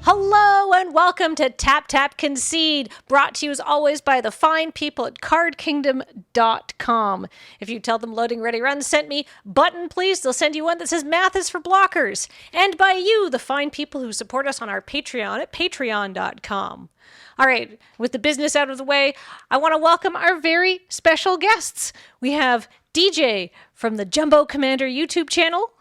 Hello and welcome to Tap Tap Concede, brought to you as always by the fine people at cardkingdom.com. If you tell them Loading Ready Run sent me, button please, they'll send you one that says Math is for Blockers. And by you, the fine people who support us on our Patreon at patreon.com. All right, with the business out of the way, I want to welcome our very special guests. We have DJ from the Jumbo Commander YouTube channel.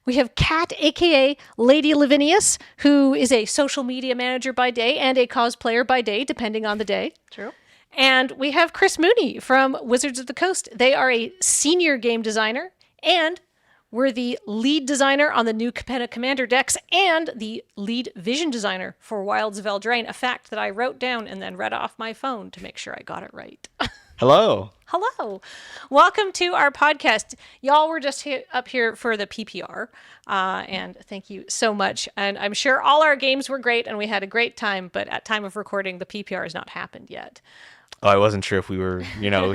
We have Kat, a.k.a. Lady Lavinius, who is a social media manager by day and a cosplayer by day, depending on the day. True. And we have Chris Mooney from Wizards of the Coast. They are a senior game designer, and we're the lead designer on the new Capenna Commander decks and the lead vision designer for Wilds of Eldraine, a fact that I wrote down and then read off my phone to make sure I got it right. Hello. Hello. Welcome to our podcast. Y'all were just up here for the PPR, and thank you so much. And I'm sure all our games were great, and we had a great time, but at time of recording, the PPR has not happened yet. Oh, I wasn't sure if we were,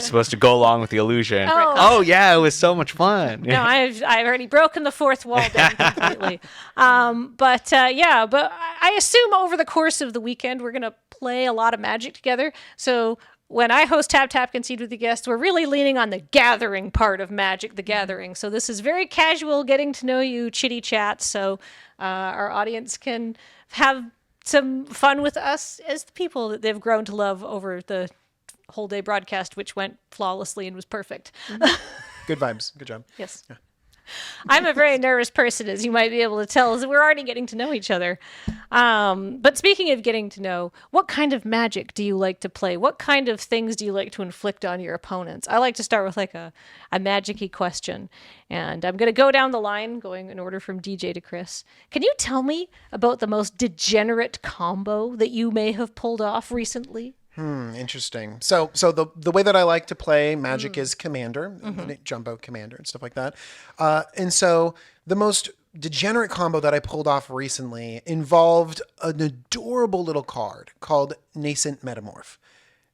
supposed to go along with the illusion. Oh yeah, it was so much fun. No, I've already broken the fourth wall down completely. But I assume over the course of the weekend, we're going to play a lot of Magic together. So when I host Tap Tap Concede with the guests, we're really leaning on the gathering part of Magic the Gathering. So this is very casual, getting to know you, chitty chat, so our audience can have some fun with us as the people that they've grown to love over the whole day broadcast, which went flawlessly and was perfect. Good vibes. Good job. Yes. Yeah. I'm a very nervous person, as you might be able to tell, as we're already getting to know each other. But speaking of getting to know, what kind of Magic do you like to play? What kind of things do you like to inflict on your opponents? I like to start with like a Magic-y question. And I'm going to go down the line, going in order from DJ to Chris. Can you tell me about the most degenerate combo that you may have pulled off recently? Interesting. So the way that I like to play Magic is Commander, Jumbo Commander and stuff like that. And so the most degenerate combo that I pulled off recently involved an adorable little card called Nascent Metamorph.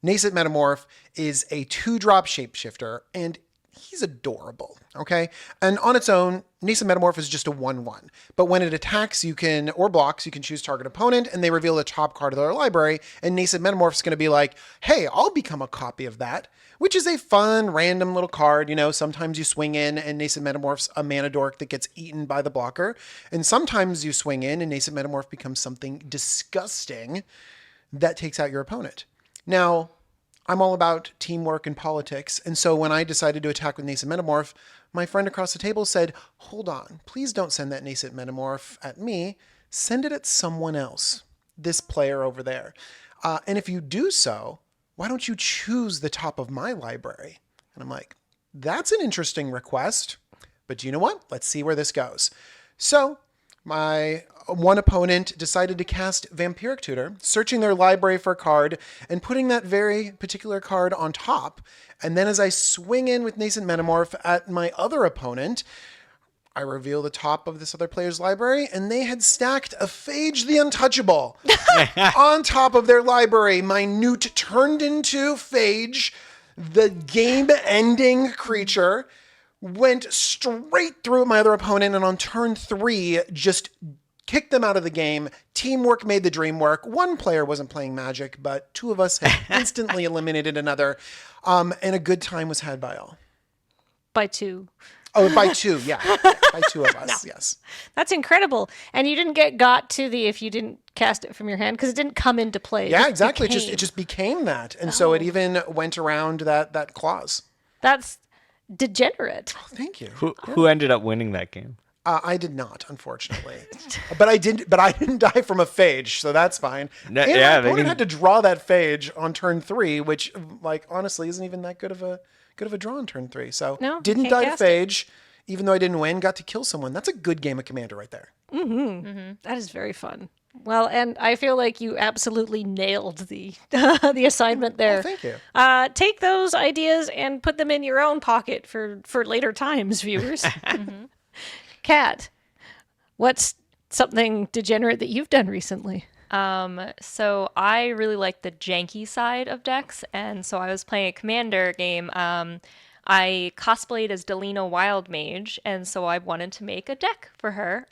Nascent Metamorph is a 2-drop shapeshifter, and he's adorable, okay? And on its own, Nascent Metamorph is just a 1/1. But when it attacks, or blocks, you can choose target opponent, and they reveal the top card of their library, and Nascent Metamorph is going to be like, hey, I'll become a copy of that, which is a fun, random little card. Sometimes you swing in, and Nascent Metamorph's a mana dork that gets eaten by the blocker, and sometimes you swing in, and Nascent Metamorph becomes something disgusting that takes out your opponent. Now, I'm all about teamwork and politics, and so when I decided to attack with Nascent Metamorph, my friend across the table said, hold on, please don't send that Nascent Metamorph at me, send it at someone else, this player over there. And if you do so, why don't you choose the top of my library? And I'm like, that's an interesting request, but you know what? Let's see where this goes. So my one opponent decided to cast Vampiric Tutor, searching their library for a card and putting that very particular card on top. And then as I swing in with Nascent Metamorph at my other opponent, I reveal the top of this other player's library, and they had stacked a Phage the Untouchable on top of their library. My Newt turned into Phage, the game-ending creature, went straight through my other opponent, and on turn 3, just kicked them out of the game. Teamwork made the dream work. One player wasn't playing Magic, but 2 of us had instantly eliminated another, and a good time was had by all. By 2. Oh, by 2, yeah. By 2 of us, yes. That's incredible. And you didn't get got to the if you didn't cast it from your hand, because it didn't come into play. Yeah, exactly. It just became that. And so it even went around that clause. That's degenerate. Oh, thank you. Who ended up winning that game? I did not, unfortunately. but I didn't die from a Phage, so that's fine. No, and yeah, my opponent had to draw that Phage on turn 3, which, honestly, isn't even that good of a draw on turn 3. So didn't die to Phage, even though I didn't win, got to kill someone. That's a good game of Commander right there. That is very fun. Well, and I feel like you absolutely nailed the the assignment there. Oh, thank you. Take those ideas and put them in your own pocket for later times, viewers. Kat, what's something degenerate that you've done recently? So I really like the janky side of decks, and so I was playing a Commander game. I cosplayed as Delina Wild Mage, and so I wanted to make a deck for her.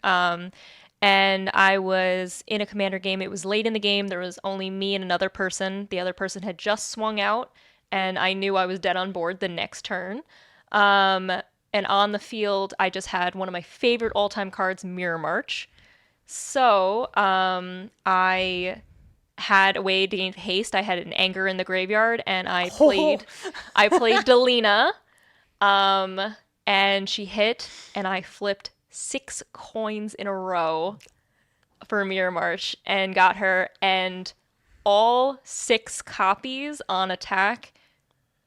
and I was in a commander game. It was late in the game. There was only me and another person. The other person had just swung out, and I knew I was dead on board the next turn. And on the field, I just had one of my favorite all-time cards, Mirror March. So I had a way to gain haste. I had an anger in the graveyard, and I played Delina, and she hit, and I flipped 6 coins in a row for Mirror March and got her, and all 6 copies on attack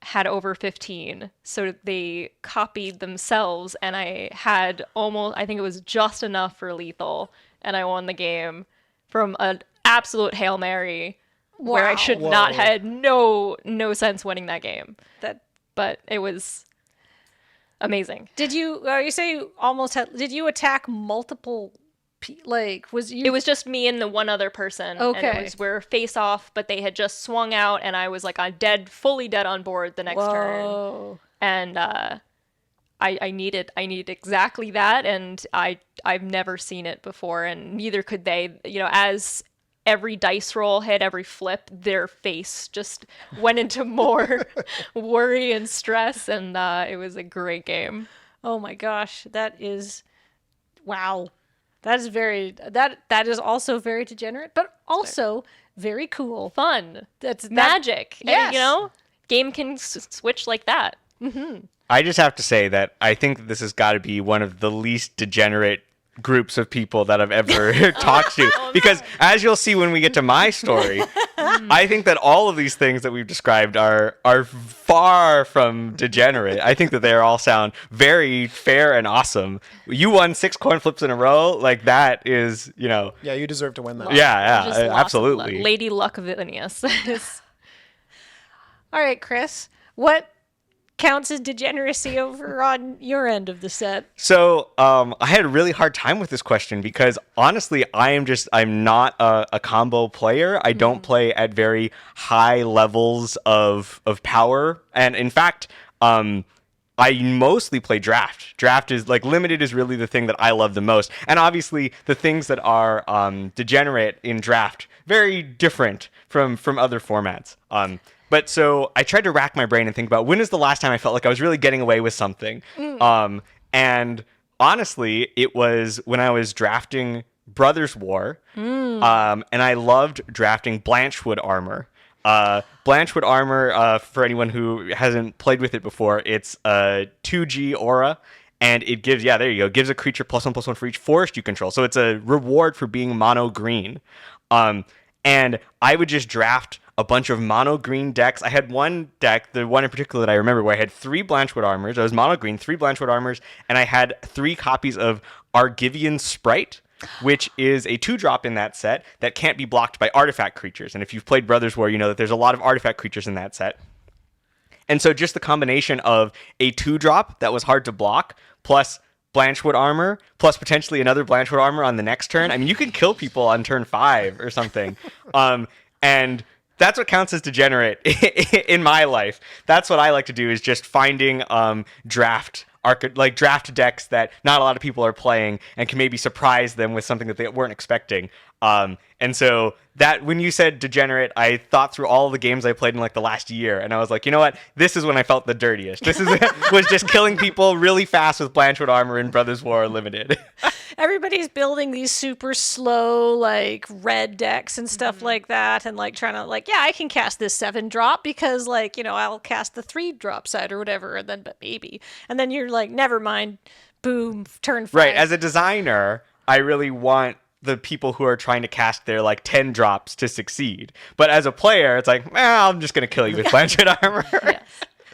had over 15. So they copied themselves, and I had I think it was just enough for lethal, and I won the game from an absolute Hail Mary where I should not had no sense winning that game. But it was amazing. Did you say you almost had, did you attack multiple it was just me and the one other person. Okay. And we're face off, but they had just swung out, and I was like fully dead on board the next turn. And I needed exactly that, and I've never seen it before, and neither could they. As every dice roll hit, every flip, their face just went into more worry and stress, and it was a great game. Oh my gosh, that is wow. That is also very degenerate, but also very cool. Fun. That's magic. Yes. And, game can switch like that. Mm-hmm. I just have to say that I think that this has got to be one of the least degenerate groups of people that I've ever talked to. Because as you'll see when we get to my story, I think that all of these things that we've described are far from degenerate. I think that they all sound very fair and awesome. You won 6 coin flips in a row. Like, that is, Yeah, you deserve to win that. Yeah, absolutely. Lady Luck of Vilnius. All right, Chris, what counts as degeneracy over on your end of the set? So I had a really hard time with this question because honestly, I'm not a combo player. I don't play at very high levels of power. And in fact, I mostly play draft. Draft is limited is really the thing that I love the most. And obviously the things that are degenerate in draft, very different from other formats. But so I tried to rack my brain and think about when is the last time I felt like I was really getting away with something. And honestly, it was when I was drafting Brothers War. And I loved drafting Blanchwood armor. Blanchwood armor, for anyone who hasn't played with it before, it's a 2G aura. And it gives, there you go, gives a creature +1/+1 for each forest you control. So it's a reward for being mono green. And I would just draft a bunch of mono green decks. I had one deck, the one in particular that I remember, where I had 3 Blanchwood armors. I was mono green, 3 Blanchwood armors, and I had 3 copies of Argivian Sprite, which is a 2-drop in that set that can't be blocked by artifact creatures. And if you've played Brothers War, you know that there's a lot of artifact creatures in that set. And so just the combination of a 2-drop that was hard to block, plus Blanchwood armor, plus potentially another Blanchwood armor on the next turn. I mean, you can kill people on turn 5 or something. And that's what counts as degenerate in my life. That's what I like to do, is just finding draft decks that not a lot of people are playing and can maybe surprise them with something that they weren't expecting. And so that when you said degenerate, I thought through all of the games I played in the last year, and I was like, you know what? This is when I felt the dirtiest. This was just killing people really fast with Blanchwood armor in Brothers War Limited. Everybody's building these super slow red decks and stuff like that, and trying to I can cast this 7-drop because I'll cast the 3-drop side or whatever, and then you're never mind, boom, turn 5. Right. As a designer, I really want the people who are trying to cast their 10 drops to succeed. But as a player, it's I'm just going to kill you with Blanchwood armor. Yes.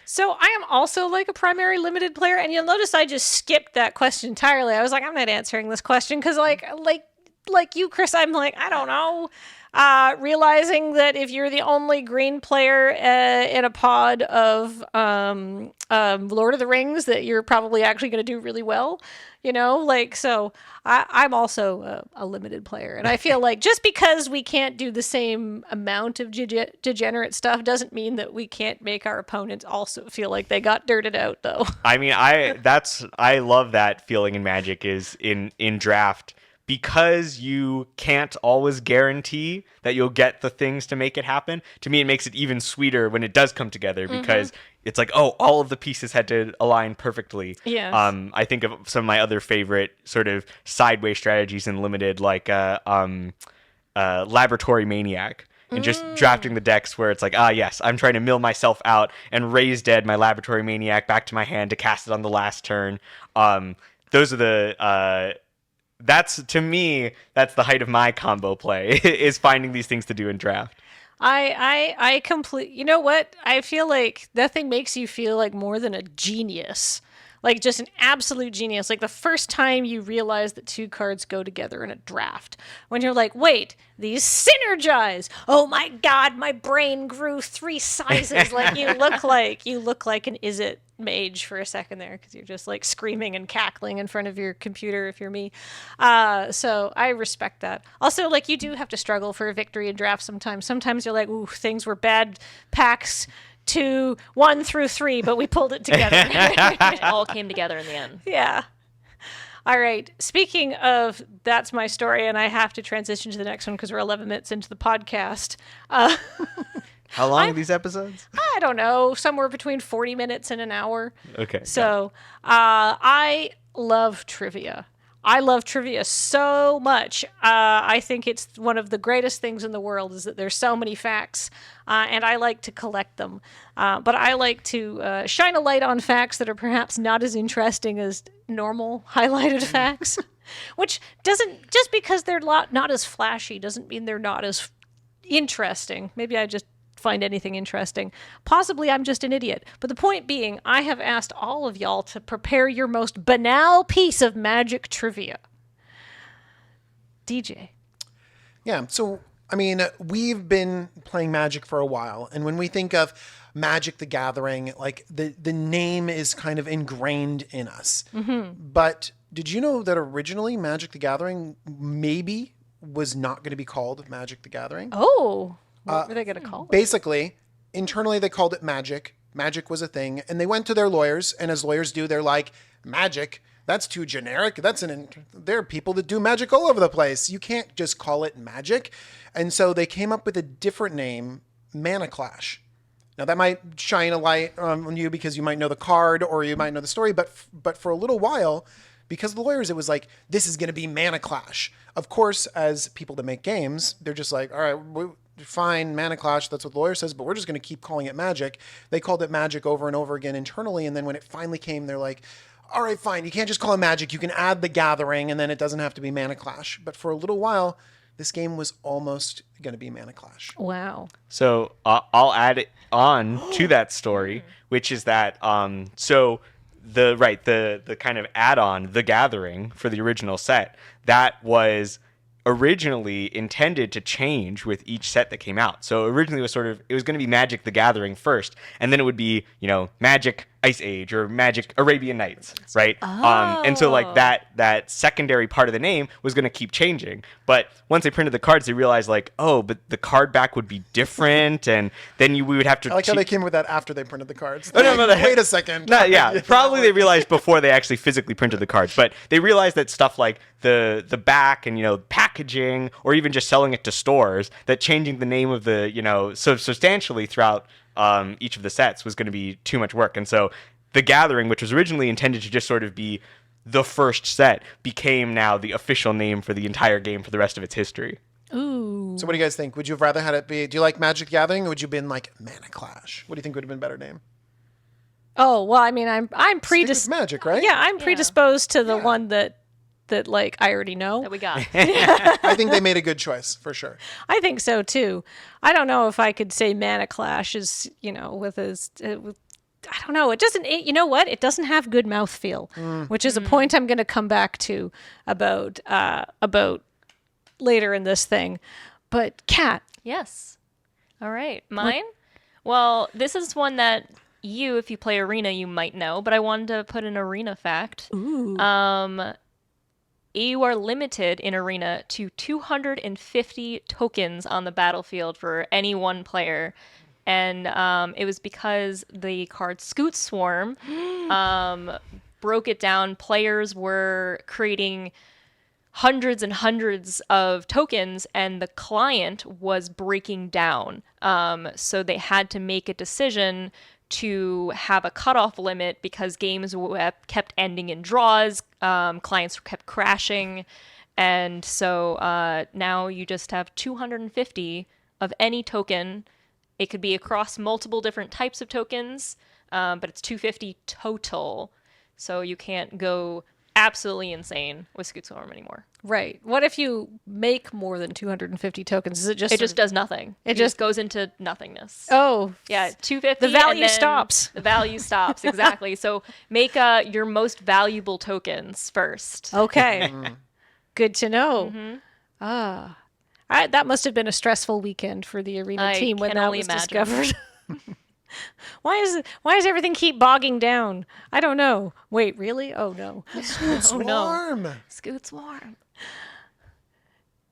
So I am also a primary limited player, and you'll notice I just skipped that question entirely. I was I'm not answering this question because like you, Chris, I'm I don't know. Realizing that if you're the only green player in a pod of Lord of the Rings, that you're probably actually going to do really well, so I'm also a limited player. And I feel just because we can't do the same amount of degenerate stuff doesn't mean that we can't make our opponents also feel like they got dirted out, though. I mean, I love that feeling in Magic is in draft, because you can't always guarantee that you'll get the things to make it happen, to me it makes it even sweeter when it does come together, because it's like, oh, all of the pieces had to align perfectly. Yes. I think of some of my other favorite sort of sideways strategies in Limited, like Laboratory Maniac. And just drafting the decks where it's like, yes, I'm trying to mill myself out and raise dead my Laboratory Maniac back to my hand to cast it on the last turn. Those are the... to me, that's the height of my combo play, is finding these things to do in draft. You know what? I feel like nothing makes you feel like more than a genius. Like just an absolute genius. Like the first time you realize that 2 cards go together in a draft. When you're like, wait, these synergize. Oh my God, my brain grew 3 sizes. Like you look like an Is It mage for a second there, because you're just like screaming and cackling in front of your computer if you're me. So I respect that. Also, like, you do have to struggle for a victory in draft sometimes. Sometimes you're like, ooh, things were bad packs 2, 1 through 3, but we pulled it together. It all came together in the end. Yeah. All right. Speaking of that's my story, and I have to transition to the next one because we're 11 minutes into the podcast. How long are these episodes? I don't know, somewhere between 40 minutes and an hour. Okay. So I love trivia. I love trivia so much. I think it's one of the greatest things in the world is that there's so many facts, and I like to collect them. But I like to shine a light on facts that are perhaps not as interesting as normal highlighted facts, which doesn't, just because they're not as flashy doesn't mean they're not as interesting. Maybe I just find anything interesting. Possibly I'm just an idiot. But the point being, I have asked all of y'all to prepare your most banal piece of Magic trivia. DJ. Yeah, so, I mean, we've been playing Magic for a while, and when we think of Magic the Gathering, like, the name is kind of ingrained in us. But did you know that originally Magic the Gathering maybe was not going to be called Magic the Gathering? Oh, what were they going to call it? Basically, internally they called it Magic. Magic was a thing, and they went to their lawyers, and as lawyers do, they're like, Magic? That's too generic. There are people that do magic all over the place. You can't just call it Magic. And so they came up with a different name, Mana Clash. Now that might shine a light on you because you might know the card or you might know the story, but for a little while, because of the lawyers, it was like, this is going to be Mana Clash. Of course, as people that make games, they're just like, all right, fine, Mana Clash, that's what the lawyer says, but we're just going to keep calling it Magic. They called it Magic over and over again internally, and then when it finally came, they're like, all right, fine, you can't just call it Magic, you can add the Gathering, and then it doesn't have to be Mana Clash. But for a little while, this game was almost going to be Mana Clash. Wow. So I'll add it on to that story, which is that the kind of add-on, The Gathering, for the original set, that was originally intended to change with each set that came out. So originally it was going to be Magic the Gathering first, and then it would be, Magic Ice Age or Magic Arabian Nights, right? And so like that secondary part of the name was going to keep changing. But once they printed the cards, they realized like, oh, but the card back would be different, and then we would have to. I like how they came with that after they printed the cards. Oh, no, wait a second. Probably they realized before they actually physically printed the cards, but they realized that stuff like the back and packaging, or even just selling it to stores, that changing the name of the so substantially throughout each of the sets was going to be too much work. And so The Gathering, which was originally intended to just sort of be the first set, became now the official name for the entire game for the rest of its history. Ooh. So what do you guys think? Would you have rather had it be, do you like Magic the Gathering, or would you have been like Mana Clash? What do you think would have been a better name? Oh, well, I mean, I'm Stick with Magic, right? Yeah, I'm predisposed to the one that like I already know. That we got. I think they made a good choice, for sure. I think so too. I don't know if I could say Mana Clash is, with his. I don't know. It doesn't. You know what? It doesn't have good mouthfeel, which is a point I'm going to come back to about later in this thing. But Kat. Yes. All right. Mine? Well, this is one that if you play Arena, you might know, but I wanted to put an Arena fact. Ooh. You are limited in Arena to 250 tokens on the battlefield for any one player. And it was because the card Scoot Swarm broke it down. Players were creating hundreds and hundreds of tokens, and the client was breaking down. So they had to make a decision to have a cutoff limit because games kept ending in draws, clients kept crashing, and so now you just have 250 of any token. It could be across multiple different types of tokens, but it's 250 total, so you can't go absolutely insane with Scoot Swarm anymore. Right. What if you make more than 250 tokens? Is it just It just does nothing. It just goes into nothingness. Oh, Yeah, 250. the value and then stops. The value stops, exactly. So make your most valuable tokens first. okay. Good to know. That must have been a stressful weekend for the arena I team when can that only was imagine. discovered. Why does everything keep bogging down? I don't know. Wait, really? Oh no. Swarm. Scoot Swarm.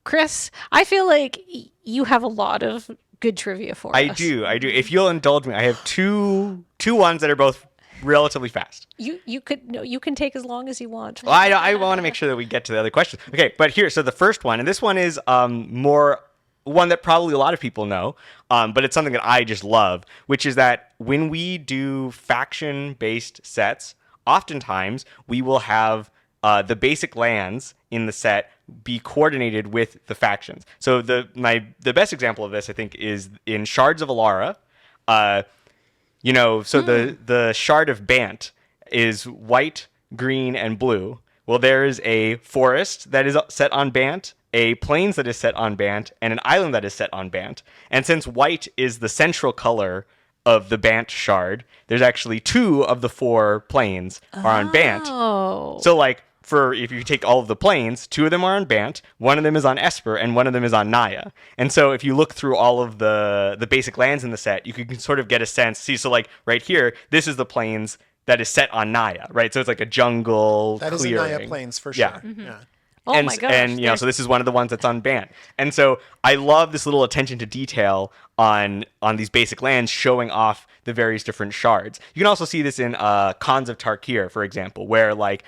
Chris, I feel like you have a lot of good trivia for us. I do. If you'll indulge me, I have two ones that are both relatively fast. You can take as long as you want. Well, I want to make sure that we get to the other questions. Okay, but here, so the first one, and this one is more one that probably a lot of people know, but it's something that I just love, which is that when we do faction-based sets, oftentimes we will have the basic lands in the set be coordinated with the factions. So the best example of this, I think, is in Shards of Alara. The Shard of Bant is white, green, and blue. Well, there's a forest that is set on Bant, a plains that is set on Bant, and an island that is set on Bant. And since white is the central color of the Bant shard, there's actually 2 of the 4 plains are on Bant. Oh. So, like, if you take all of the plains, 2 of them are on Bant, 1 of them is on Esper, and 1 of them is on Naya. And so if you look through all of the basic lands in the set, you can sort of get a sense. See, so like right here, this is the plains that is set on Naya, right? So it's like a jungle That is clearing. a Naya Plains for sure. Yeah. Yeah. Oh my gosh. And so this is one of the ones that's on Bant. And so I love this little attention to detail on these basic lands showing off the various different shards. You can also see this in Khans of Tarkir, for example, where like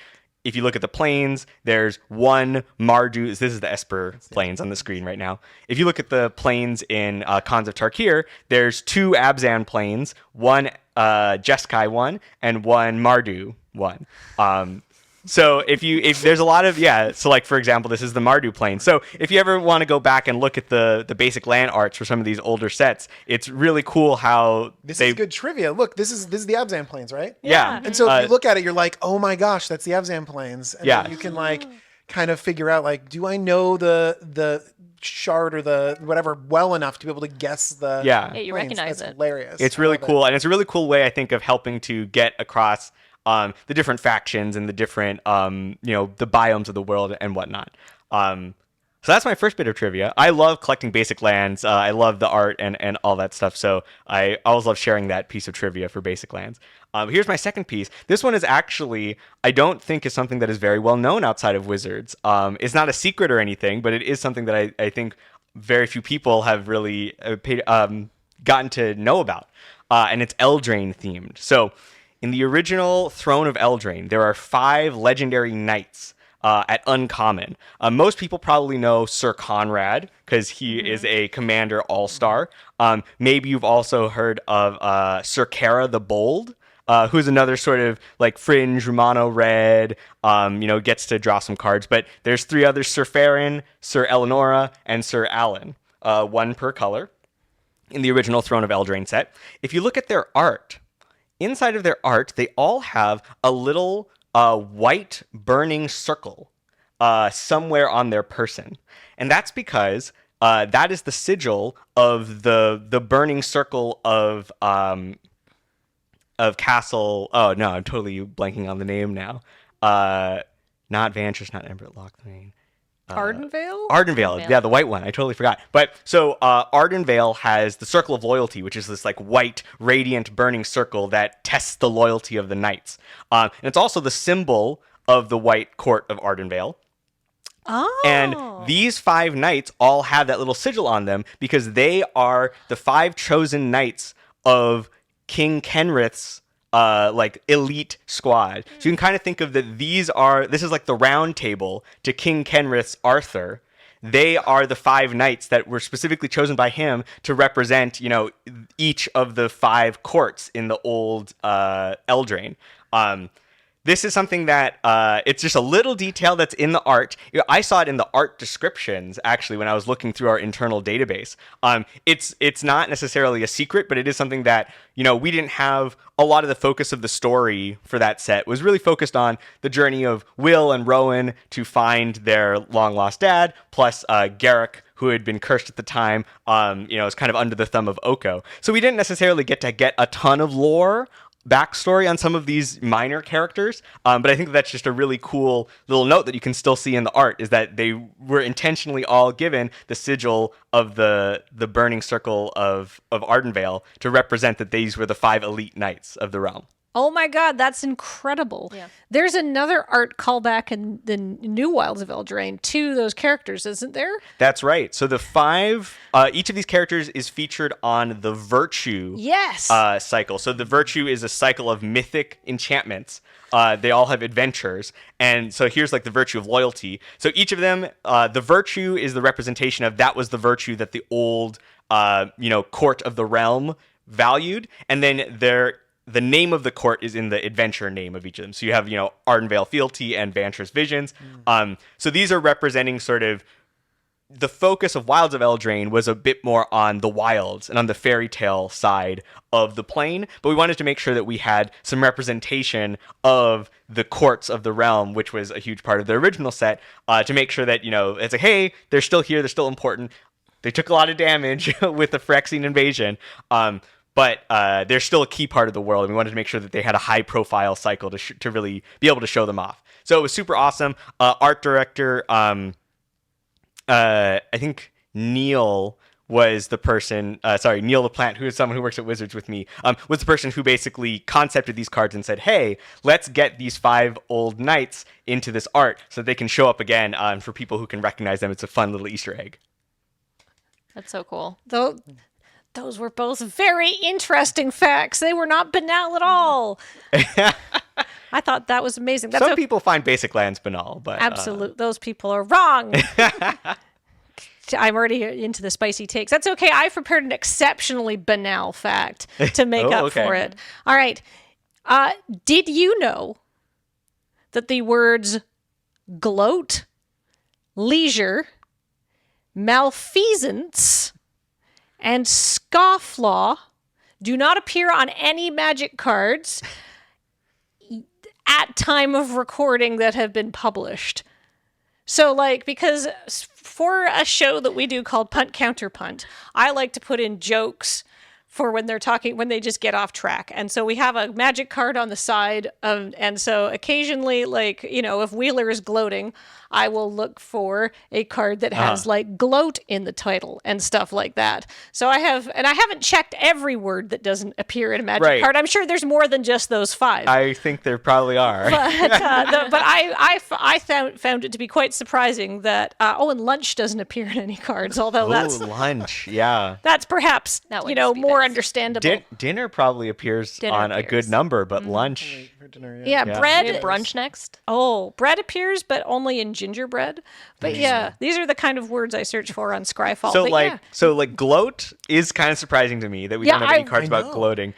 if you look at the plains, there's 1 Mardu. This is the Esper plains on the screen right now. If you look at the plains in Khans of Tarkir, there's 2 Abzan plains, 1 Jeskai 1, and 1 Mardu 1. So if there's a lot of, so like, for example, this is the Mardu Plain. So if you ever want to go back and look at the basic land arts for some of these older sets, it's really cool how This is good trivia. Look, this is the Abzan Plains, right? Yeah. And so if you look at it, you're like, oh my gosh, that's the Abzan Plains. And Yeah. then you can like kind of figure out like, do I know the shard or the whatever well enough to be able to guess the Yeah. Yeah, you plains? recognize That's it. hilarious. It's I really love it. cool. And it's a really cool way, I think, of helping to get across the different factions and the different, the biomes of the world and whatnot. So that's my first bit of trivia. I love collecting basic lands. I love the art and all that stuff. So I always love sharing that piece of trivia for basic lands. Here's my second piece. This one is actually, I don't think is something that is very well known outside of Wizards. It's not a secret or anything, but it is something that I think very few people have really gotten to know about. And it's Eldraine themed. So in the original Throne of Eldraine, there are 5 legendary knights at Uncommon. Most people probably know Sir Conrad because he is a commander all-star. Maybe you've also heard of Sir Kara the Bold, who's another sort of like fringe Romano red, gets to draw some cards. But there's 3 others, Sir Farron, Sir Eleonora, and Sir Alan, 1 per color in the original Throne of Eldraine set. If you look at their art, inside of their art, they all have a little white burning circle somewhere on their person. And that's because that is the sigil of the burning circle of Castle. Oh, no, I'm totally blanking on the name now. Not Vantress, not Embert Lochthane. Ardenvale? Ardenvale, yeah, the white one. I totally forgot. But so Ardenvale has the Circle of Loyalty, which is this like white, radiant, burning circle that tests the loyalty of the knights. And it's also the symbol of the White Court of Ardenvale. Oh. And these 5 knights all have that little sigil on them because they are the 5 chosen knights of King Kenrith's like elite squad. So you can kind of think of that this is like the round table to King Kenrith's Arthur. They are the 5 knights that were specifically chosen by him to represent, each of the 5 courts in the old Eldraine. This is something that it's just a little detail that's in the art. I saw it in the art descriptions, actually, when I was looking through our internal database. It's not necessarily a secret, but it is something that, we didn't have a lot of the focus of the story for that set. It was really focused on the journey of Will and Rowan to find their long-lost dad, plus Garrick, who had been cursed at the time, was kind of under the thumb of Oko. So we didn't necessarily get a ton of lore backstory on some of these minor characters, but I think that's just a really cool little note that you can still see in the art, is that they were intentionally all given the sigil of the burning circle of Ardenvale to represent that these were the 5 elite knights of the realm. Oh my God, that's incredible. Yeah. There's another art callback in the new Wilds of Eldraine to those characters, isn't there? That's right. So the 5, each of these characters is featured on the Virtue Yes. cycle. So the Virtue is a cycle of mythic enchantments. They all have adventures. And so here's like the Virtue of Loyalty. So each of them, the Virtue is the representation of that was the virtue that the old, court of the realm valued. And then the name of the court is in the adventure name of each of them. So you have, Ardenvale Fealty and Vantress Visions. So these are representing sort of the focus of Wilds of Eldraine was a bit more on the wilds and on the fairy tale side of the plane, but we wanted to make sure that we had some representation of the courts of the realm, which was a huge part of the original set, to make sure that, it's like, hey, they're still here, they're still important. They took a lot of damage with the Phyrexian invasion, but they're still a key part of the world, and we wanted to make sure that they had a high-profile cycle to really be able to show them off. So it was super awesome. Art director, I think Neil was the person, Neil LaPlante, who is someone who works at Wizards with me, was the person who basically concepted these cards and said, hey, let's get these 5 old knights into this art so that they can show up again for people who can recognize them. It's a fun little Easter egg. That's so cool. Those were both very interesting facts. They were not banal at all. I thought that was amazing. Some people find basic lands banal, but... Absolutely. Those people are wrong. I'm already into the spicy takes. That's okay. I've prepared an exceptionally banal fact to make up for it. All right. Did you know that the words gloat, leisure, malfeasance, and scofflaw do not appear on any Magic cards at time of recording that have been published? So, because for a show that we do called Punt Counter Punt, I like to put in jokes for when they just get off track. And so we have a Magic card on the side and so occasionally, if Wheeler is gloating, I will look for a card that has gloat in the title and stuff like that. So I haven't checked every word that doesn't appear in a Magic card. I'm sure there's more than just those 5. I think there probably are. But I found it to be quite surprising that and lunch doesn't appear in any cards, although that's lunch, yeah. That's perhaps more understandable. Dinner probably appears a good number, but lunch. For dinner, Yeah, bread. Maybe brunch next. Oh, bread appears, but only in gingerbread. But yeah, these are the kind of words I search for on Scryfall. So gloat is kind of surprising to me that we don't have any cards about gloating.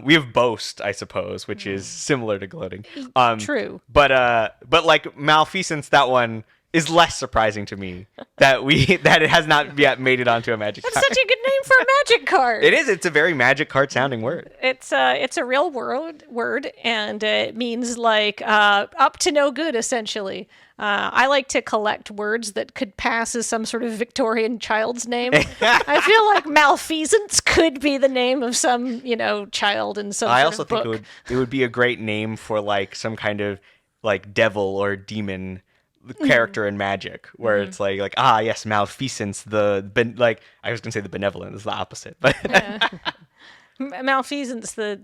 We have boast, I suppose, which is similar to gloating. True. But malfeasance, that one is less surprising to me that it has not yet made it onto a Magic card. That's such a good name for a Magic card. It is. It's a very Magic card sounding word. It's a real word, and it means up to no good, essentially. I like to collect words that could pass as some sort of Victorian child's name. I feel like malfeasance could be the name of some, child in some I sort also of book. think it would be a great name for some kind of devil or demon character in Magic, where it's yes, malfeasance, I was gonna say the benevolent is the opposite, but Malfeasance, the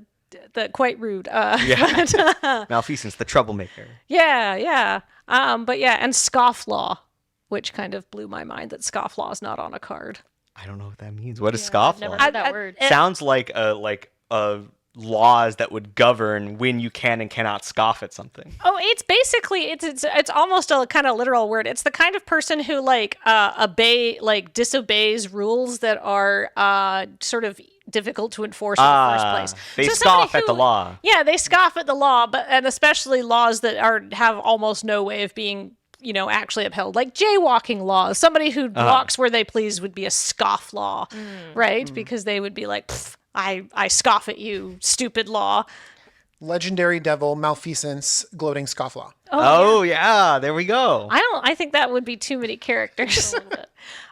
quite rude. Malfeasance, the troublemaker. Yeah. But yeah, and scofflaw, which kind of blew my mind that scofflaw is not on a card. I don't know what that means. What is scofflaw? I've never heard that word. Sounds like a laws that would govern when you can and cannot scoff at something. Oh, it's basically it's almost a kind of literal word. It's the kind of person who disobeys rules that are sort of difficult to enforce in the first place. They So scoff somebody at the law. Yeah, they scoff at the law, and especially laws that have almost no way of being actually upheld, like jaywalking laws. Somebody who walks where they please would be a scoff law, right? Because they would be like, I scoff at you, stupid law. Legendary devil, malfeasance, gloating scofflaw. Oh yeah, there we go. I think that would be too many characters.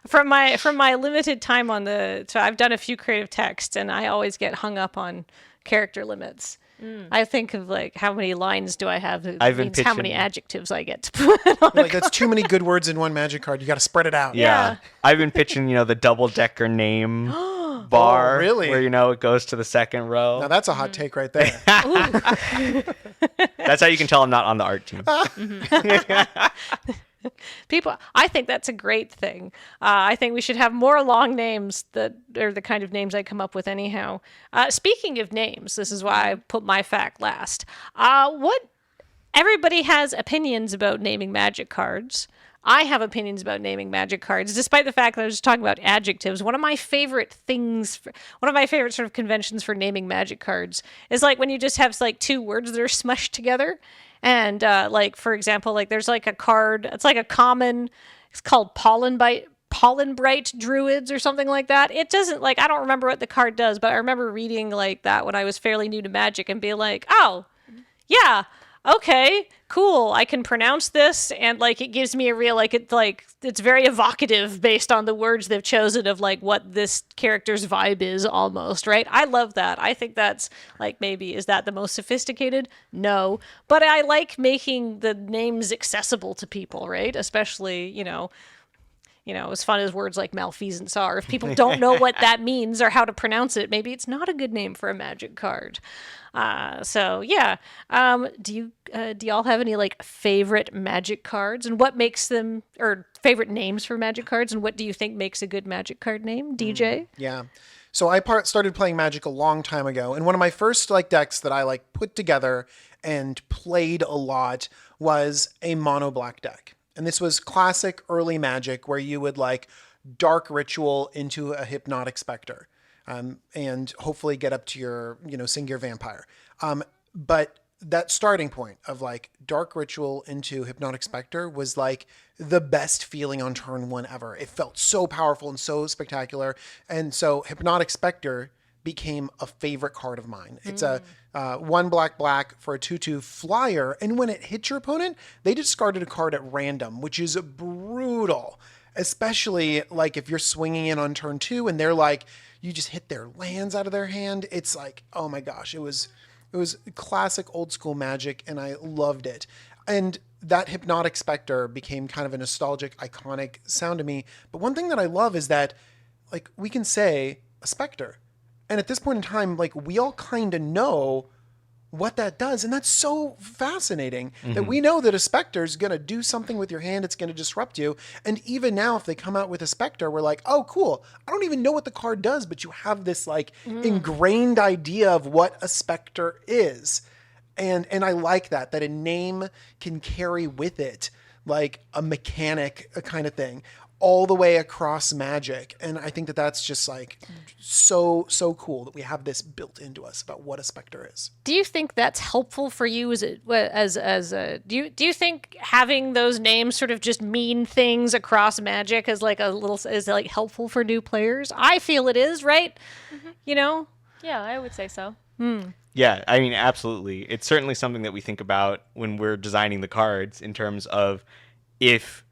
From my limited time so I've done a few creative texts, and I always get hung up on character limits. I think of like, how many lines do I have? I've been Means how many pitching- adjectives I get to put on. Like, that's too many good words in one magic card. You got to spread it out. Yeah. I've been pitching, the double-decker name bar. Oh, really? Where, it goes to the second row. Now that's a hot take right there. That's how you can tell I'm not on the art team. People, I think that's a great thing. I think we should have more long names that are the kind of names I come up with anyhow. Speaking of names, this is why I put my fact last. Everybody has opinions about naming magic cards. I have opinions about naming magic cards, despite the fact that I was just talking about adjectives. One of my favorite sort of conventions for naming magic cards is like when you just have like two words that are smushed together. And like, for example, like there's like a card, it's like a common, it's called Pollenbright Druids or something like that. It doesn't, like, I don't remember what the card does, but I remember reading like that when I was fairly new to Magic and being like, oh, yeah, okay, cool, I can pronounce this, and like it gives me a real it's very evocative based on the words they've chosen of like what this character's vibe is almost, right? I love that. I think that's like, maybe, is that the most sophisticated? No, but I like making the names accessible to people, right? Especially, as fun as words like malfeasance are, if people don't know what that means or how to pronounce it, maybe it's not a good name for a magic card. So yeah. Do y'all have any like favorite magic cards, and what makes them, or favorite names for magic cards, and what do you think makes a good magic card name, DJ? Yeah. So I started playing Magic a long time ago, and one of my first decks that I put together and played a lot was a mono black deck. And this was classic early Magic, where you would Dark Ritual into a Hypnotic Spectre, and hopefully get up to your, Singular Vampire. But that starting point of Dark Ritual into Hypnotic Spectre was the best feeling on turn one ever. It felt so powerful and so spectacular. And so Hypnotic Spectre became a favorite card of mine. It's a 1 black for a 2/2 flyer, and when it hits your opponent, they discarded a card at random, which is brutal. Especially if you're swinging in on turn 2 and they're you just hit their lands out of their hand. It's oh my gosh, it was classic old school Magic, and I loved it. And that Hypnotic Spectre became kind of a nostalgic, iconic sound to me. But one thing that I love is that we can say a Spectre. And at this point in time, we all kind of know what that does. And that's so fascinating that we know that a Spectre is going to do something with your hand. It's going to disrupt you. And even now, if they come out with a Spectre, we're oh, cool. I don't even know what the card does, but you have this ingrained idea of what a Spectre is. And I like that a name can carry with it a mechanic, a kind of thing, all the way across Magic. And I think that that's just so cool that we have this built into us about what a Spectre is. Do you think that's helpful for you? Do you think having those names sort of just mean things across Magic is helpful for new players? I feel it is, right? Yeah, I would say so. Yeah, I mean, absolutely. It's certainly something that we think about when we're designing the cards, in terms of if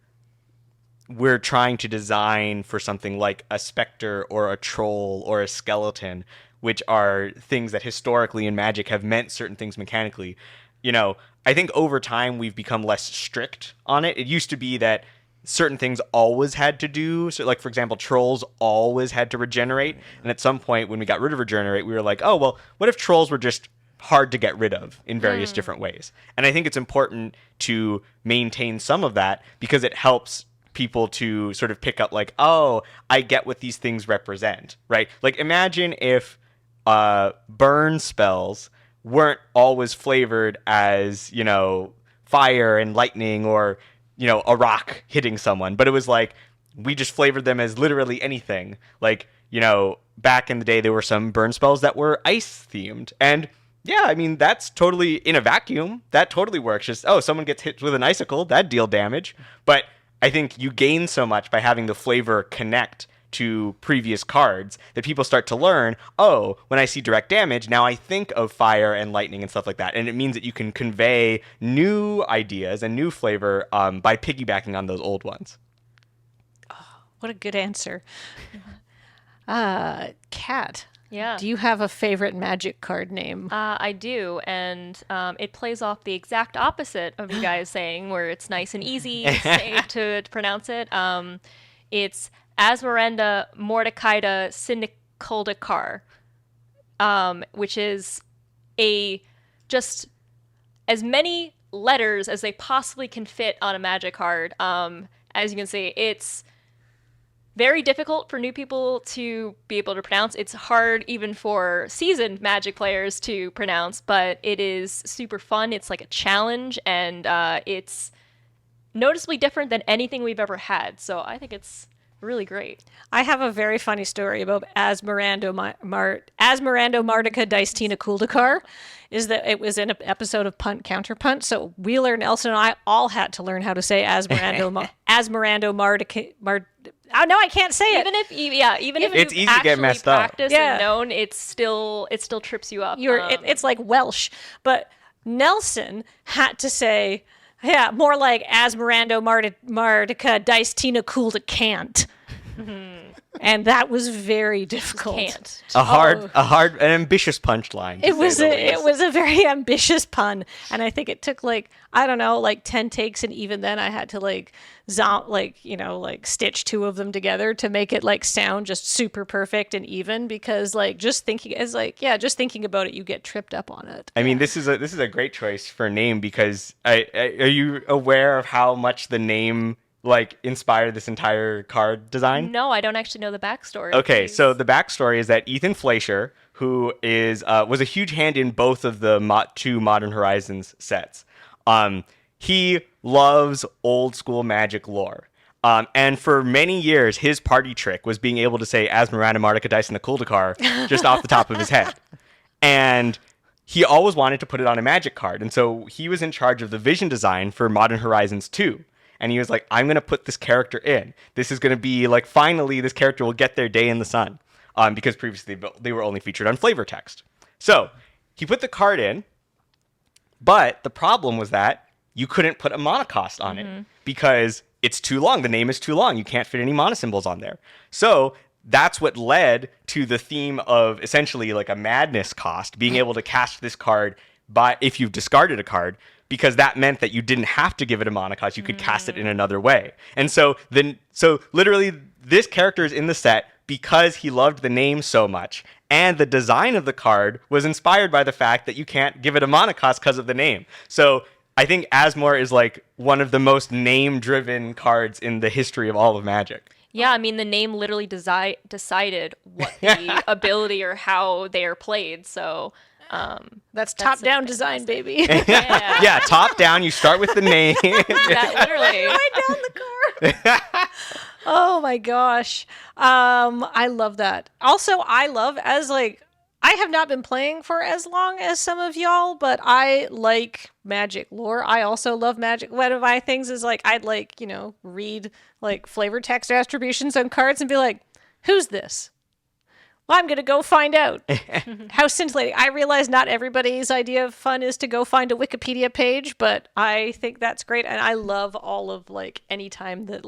we're trying to design for something like a Spectre or a Troll or a Skeleton, which are things that historically in Magic have meant certain things mechanically. I think over time we've become less strict on it. It used to be that certain things always had to do, so for example, Trolls always had to regenerate, and at some point when we got rid of regenerate, we were oh, well, what if Trolls were just hard to get rid of in various different ways? And I think it's important to maintain some of that, because it helps people to sort of pick up oh, I get what these things represent, right? Imagine if burn spells weren't always flavored as, fire and lightning or, a rock hitting someone. But it was like, we just flavored them as literally anything. Like, back in the day, there were some burn spells that were ice themed. And yeah, I mean, that's totally in a vacuum. That totally works. Just, someone gets hit with an icicle, that'd deal damage. But I think you gain so much by having the flavor connect to previous cards that people start to learn, when I see direct damage, now I think of fire and lightning and stuff like that. And it means that you can convey new ideas and new flavor by piggybacking on those old ones. What a good answer. Kat. Yeah. Do you have a favorite Magic card name? I do, and it plays off the exact opposite of you guys saying, where it's nice and easy to pronounce it. It's Asmeranda Mordekaida Sindikuldakar, which is just as many letters as they possibly can fit on a Magic card. As you can see, it's very difficult for new people to be able to pronounce. It's hard even for seasoned Magic players to pronounce, but it is super fun. It's like a challenge, and it's noticeably different than anything we've ever had. So I think it's really great. I have a very funny story about Asmerando Mardica Dicetina Kuldakar. Is that it was in an episode of Punt Counter Punt. So Wheeler, Nelson, and I all had to learn how to say Asmerando Mardica. Oh no, I can't say it. Even if it's you easy to get messed up. practiced and known, it still trips you up. It's like Welsh, but Nelson had to say, more like Asmerando Mardica Dicetina Kuldakant. And that was very difficult. Can't. An ambitious punchline. It was a very ambitious pun, and I think it took 10 takes, and even then I had to stitch two of them together to make it sound just super perfect and even, because just thinking about it, you get tripped up on it. I mean, this is a great choice for a name, because are you aware of how much the name inspired this entire card design? No, I don't actually know the backstory. Okay, Please. so the backstory is that Ethan Fleischer, who was a huge hand in both of the two Modern Horizons sets, he loves old school Magic lore. And for many years, his party trick was being able to say Asmeranda Mardica Dicetina Kuldakar just off the top of his head. And he always wanted to put it on a Magic card. And so he was in charge of the vision design for Modern Horizons 2. And he was like, I'm going to put this character in. This is going to be finally this character will get their day in the sun. Because previously they were only featured on flavor text. So he put the card in, but the problem was that you couldn't put a mana cost on it because it's too long. The name is too long. You can't fit any mana symbols on there. So that's what led to the theme of essentially a madness cost, being able to cast this card if you've discarded a card, because that meant that you didn't have to give it a mana cost. You could cast it in another way. And so literally this character is in the set because he loved the name so much. And the design of the card was inspired by the fact that you can't give it a mana cost because of the name. So I think Asmore is one of the most name-driven cards in the history of all of Magic. Yeah, I mean, the name literally decided what the ability or how they are played. So that's top-down design, baby. Yeah, top-down. You start with the name. Yeah, literally. Right down the card. Oh my gosh. I love that. Also, I love I have not been playing for as long as some of y'all, but I like Magic lore. I also love Magic. One of my things is I'd read flavor text attributions on cards and be like, who's this? Well, I'm going to go find out. How scintillating. I realize not everybody's idea of fun is to go find a Wikipedia page, but I think that's great. And I love all of any time that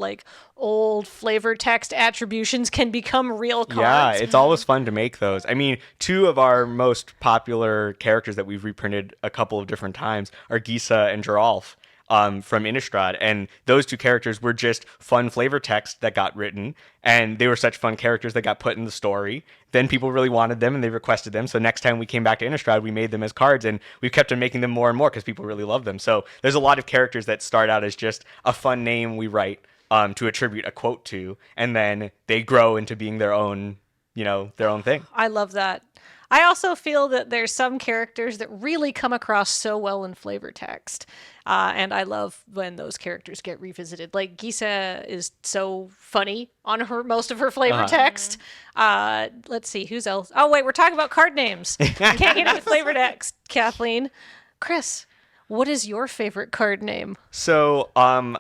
old flavor text attributions can become real cards. Yeah, it's always fun to make those. I mean, two of our most popular characters that we've reprinted a couple of different times are Gisa and Geralf. From Innistrad, and those two characters were just fun flavor text that got written, and they were such fun characters that got put in the story. Then people really wanted them, and they requested them, so next time we came back to Innistrad, we made them as cards, and we've kept on making them more and more because people really love them. So there's a lot of characters that start out as just a fun name we write to attribute a quote to, and then they grow into being their own thing. I love that. I also feel that there's some characters that really come across so well in flavor text. And I love when those characters get revisited. Like Gisa is so funny on most of her flavor text. Let's see, who's else? Oh, wait, we're talking about card names. We can't get into flavor text, Kathleen. Chris, what is your favorite card name? So, when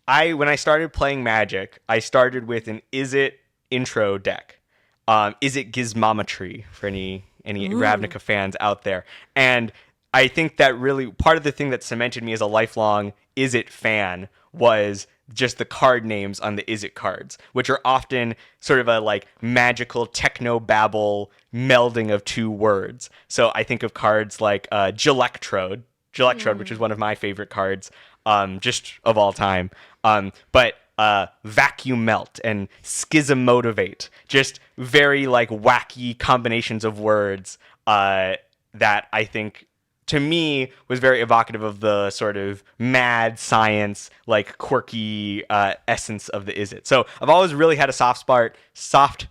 I started playing Magic, I started with an Is It intro deck. Is It Gizmometry for any Ravnica fans out there. And I think that really part of the thing that cemented me as a lifelong Is It fan was just the card names on the Is It cards, which are often sort of a like magical techno-babble melding of two words. So I think of cards like Gelectrode, which is one of my favorite cards, just of all time. But Vacuum Melt and Schism Motivate, just very like wacky combinations of words that I think to me was very evocative of the sort of mad science, like quirky essence of the Is It. So I've always really had a soft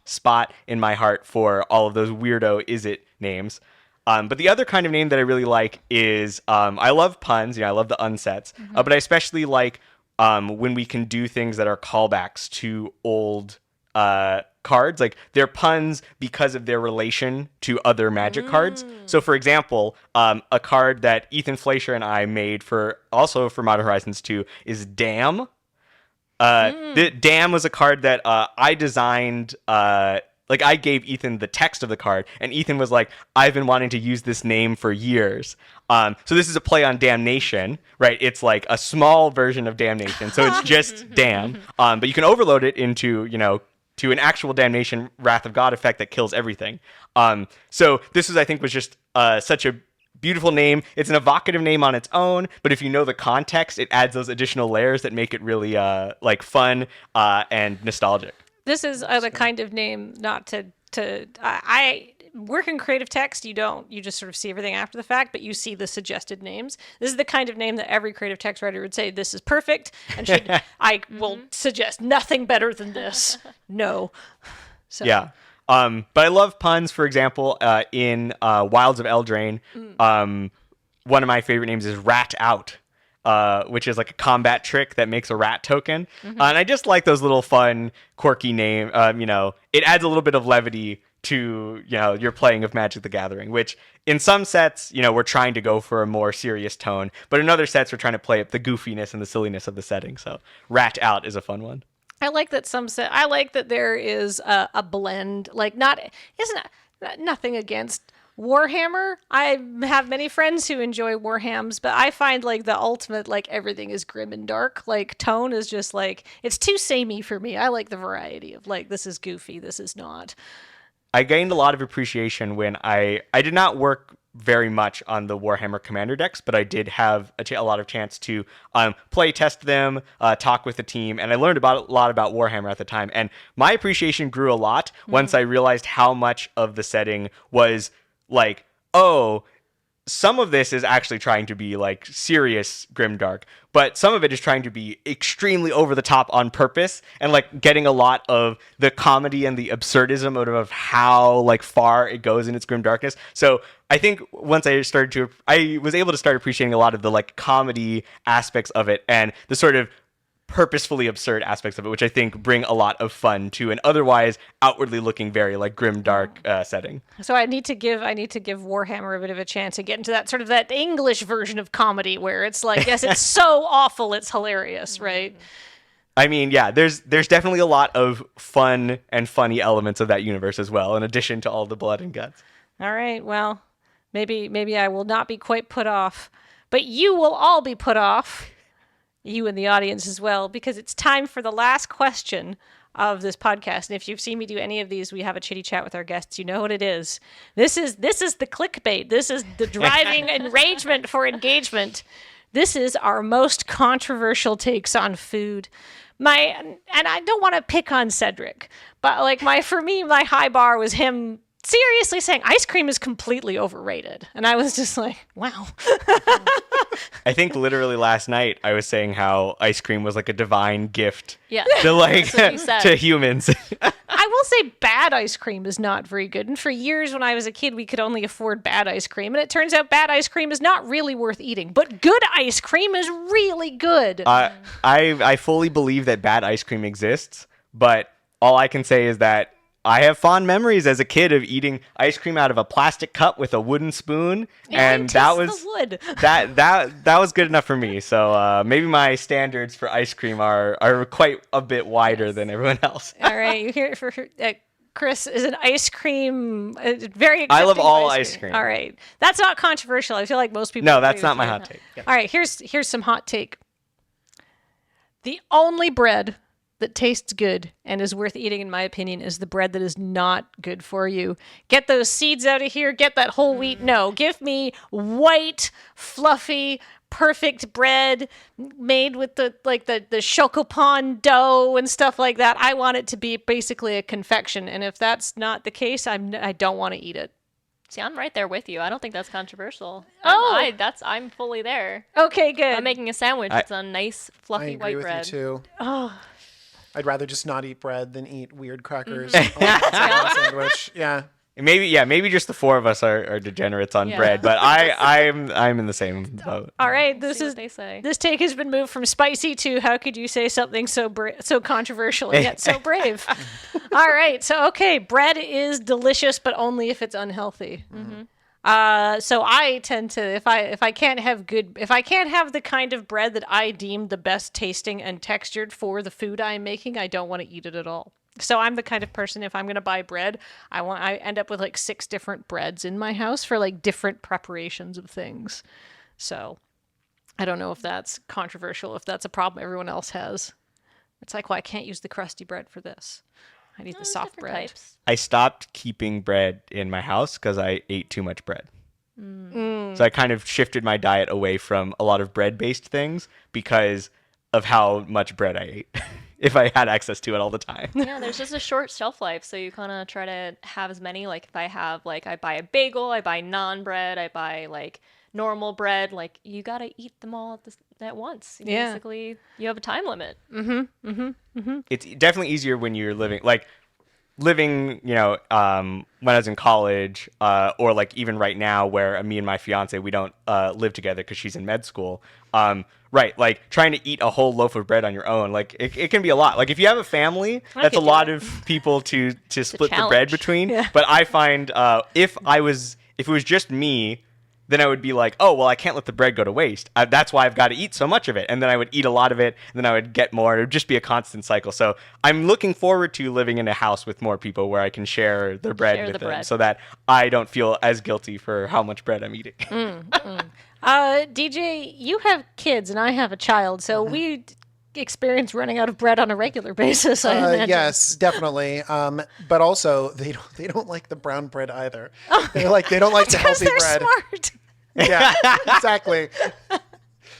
spot in my heart for all of those weirdo Is It names. But the other kind of name that I really like is I love puns. I love the unsets, but I especially like when we can do things that are callbacks to old cards. Like they're puns because of their relation to other Magic cards. So for example, a card that Ethan Fleischer and I made for Modern Horizons 2 is Damn. The Damn was a card that I designed. Like I gave Ethan the text of the card, and Ethan was like, "I've been wanting to use this name for years." So this is a play on Damnation, right? It's like a small version of Damnation, so it's just Damn. But you can overload it into to an actual Damnation Wrath of God effect that kills everything. So this I think was just such a beautiful name. It's an evocative name on its own, but if you know the context, it adds those additional layers that make it really like fun and nostalgic. This is the kind of name I work in creative text. You just sort of see everything after the fact, but you see the suggested names. This is the kind of name that every creative text writer would say, this is perfect, and I will suggest nothing better than this. No. So. Yeah. But I love puns. For example, in Wilds of Eldraine, one of my favorite names is Rat Out. Which is like a combat trick that makes a rat token. And I just like those little fun, quirky name. It adds a little bit of levity to, your playing of Magic the Gathering, which in some sets, we're trying to go for a more serious tone. But in other sets, we're trying to play up the goofiness and the silliness of the setting. So Rat Out is a fun one. I like that I like that there is a blend, like nothing against Warhammer. I have many friends who enjoy Warhams, but I find like the ultimate, like everything is grim and dark. Like tone is just like, it's too samey for me. I like the variety of like, this is goofy, this is not. I gained a lot of appreciation when I did not work very much on the Warhammer Commander decks, but I did have a lot of chance to play test them, talk with the team, and I learned a lot about Warhammer at the time. And my appreciation grew a lot once I realized how much of the setting was like, oh, some of this is actually trying to be like serious grimdark, but some of it is trying to be extremely over the top on purpose and like getting a lot of the comedy and the absurdism of how like far it goes in its grimdarkness. So I think once I was able to start appreciating a lot of the like comedy aspects of it and the sort of purposefully absurd aspects of it, which I think bring a lot of fun to an otherwise outwardly looking very like grim dark setting. So I need to give Warhammer a bit of a chance to get into that sort of that English version of comedy where it's like, yes, it's so awful, it's hilarious, right? I mean, yeah, there's definitely a lot of fun and funny elements of that universe as well, in addition to all the blood and guts. All right, well, maybe I will not be quite put off, but you will all be put off. You in the audience as well, because it's time for the last question of this podcast. And if you've seen me do any of these, we have a chitty chat with our guests. You know what it is. This is the clickbait. This is the driving enragement for engagement. This is our most controversial takes on food. And I don't want to pick on Cedric, but like my high bar was him seriously saying ice cream is completely overrated. And I was just like, wow. I think literally last night I was saying how ice cream was like a divine gift Yeah. to like That's what you said. to humans. I will say bad ice cream is not very good. And for years when I was a kid, we could only afford bad ice cream. And it turns out bad ice cream is not really worth eating. But good ice cream is really good. I fully believe that bad ice cream exists, but all I can say is that I have fond memories as a kid of eating ice cream out of a plastic cup with a wooden spoon, and that was the wood. that was good enough for me. So maybe my standards for ice cream are quite a bit wider than everyone else. All right, you hear it for Chris is an ice cream very. I love accepting of all ice cream. All right, that's not controversial. I feel like most people. No, agree that's not with my you. hot take. Yeah. All right, here's some hot take. The only bread that tastes good and is worth eating, in my opinion, is the bread that is not good for you. Get those seeds out of here. Get that whole wheat. No, give me white, fluffy, perfect bread made with the chocopan dough and stuff like that. I want it to be basically a confection, and if that's not the case, I don't want to eat it. See, I'm right there with you. I don't think that's controversial. Oh. I'm fully there. Okay, good. I'm making a sandwich. It's a nice, I fluffy agree white with bread. you too. Oh. I'd rather just not eat bread than eat weird crackers Mm-hmm. on a sandwich. Yeah. Maybe just the four of us are degenerates on Yeah. bread, but I'm in the same boat. All right, See this what is they say. this take has been moved from spicy to how could you say something so so controversial and yet so brave. All right, so okay, bread is delicious, but only if it's unhealthy. So I tend to if I can't have the kind of bread that I deem the best tasting and textured for the food I'm making, I don't want to eat it at all. So I'm the kind of person, if I'm going to buy bread, I end up with like 6 different breads in my house for like different preparations of things. So I don't know if that's controversial, if that's a problem everyone else has. It's like, well, I can't use the crusty bread for this. I need the soft Different bread. types. I stopped keeping bread in my house because I ate too much bread. So I kind of shifted my diet away from a lot of bread-based things because of how much bread I ate. If I had access to it all the time. Yeah, there's just a short shelf life, so you kind of try to have as many. Like if I have, like, I buy a bagel, I buy naan bread, I buy like normal bread. Like you gotta eat them all at once. Yeah. Basically, you have a time limit. It's definitely easier when you're living, when I was in college, or like even right now where me and my fiance, we don't live together because she's in med school. Right, like trying to eat a whole loaf of bread on your own, like it can be a lot. Like if you have a family, that's a could do lot it. of people to split the challenge. bread between. Yeah. But I find if it was just me, then I would be like, oh, well, I can't let the bread go to waste. That's why I've got to eat so much of it. And then I would eat a lot of it, and then I would get more. It would just be a constant cycle. So I'm looking forward to living in a house with more people where I can share the bread with them so that I don't feel as guilty for how much bread I'm eating. DJ, you have kids and I have a child, so we experience running out of bread on a regular basis. I imagine. Yes, definitely. But also they don't like the brown bread either. They don't like the Because healthy they're bread. smart. Yeah, exactly.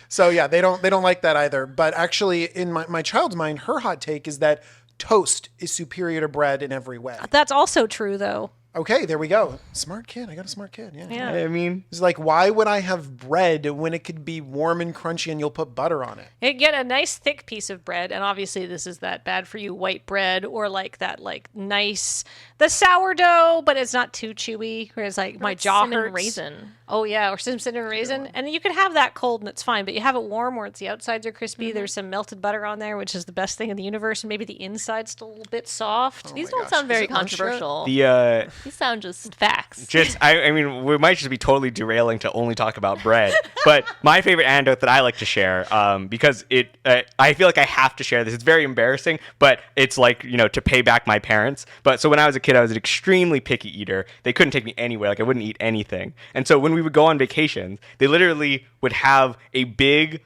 So yeah, they don't like that either. But actually, in my child's mind, her hot take is that toast is superior to bread in every way. That's also true, though. Okay, there we go. Smart kid. I got a smart kid. Yeah. Yeah. I mean, It's like, why would I have bread when it could be warm and crunchy and you'll put butter on it? You get a nice thick piece of bread, and obviously this is that bad for you white bread, or like that nice the sourdough, but it's not too chewy. Whereas like my jaw Cinnamon hurts. raisin. Oh yeah, or some cinnamon raisin, and you can have that cold and it's fine. But you have it warm where it's the outsides are crispy. There's some melted butter on there, which is the best thing in the universe, and maybe the inside's still a little bit soft. These my don't gosh, sound is very it lunch yet? controversial. the These sound just facts. I mean, we might just be totally derailing to only talk about bread. But my favorite anecdote that I like to share, because I feel like I have to share this. It's very embarrassing, but it's like, to pay back my parents. But so when I was a kid, I was an extremely picky eater. They couldn't take me anywhere. Like I wouldn't eat anything. And so when we would go on vacations, they literally would have a big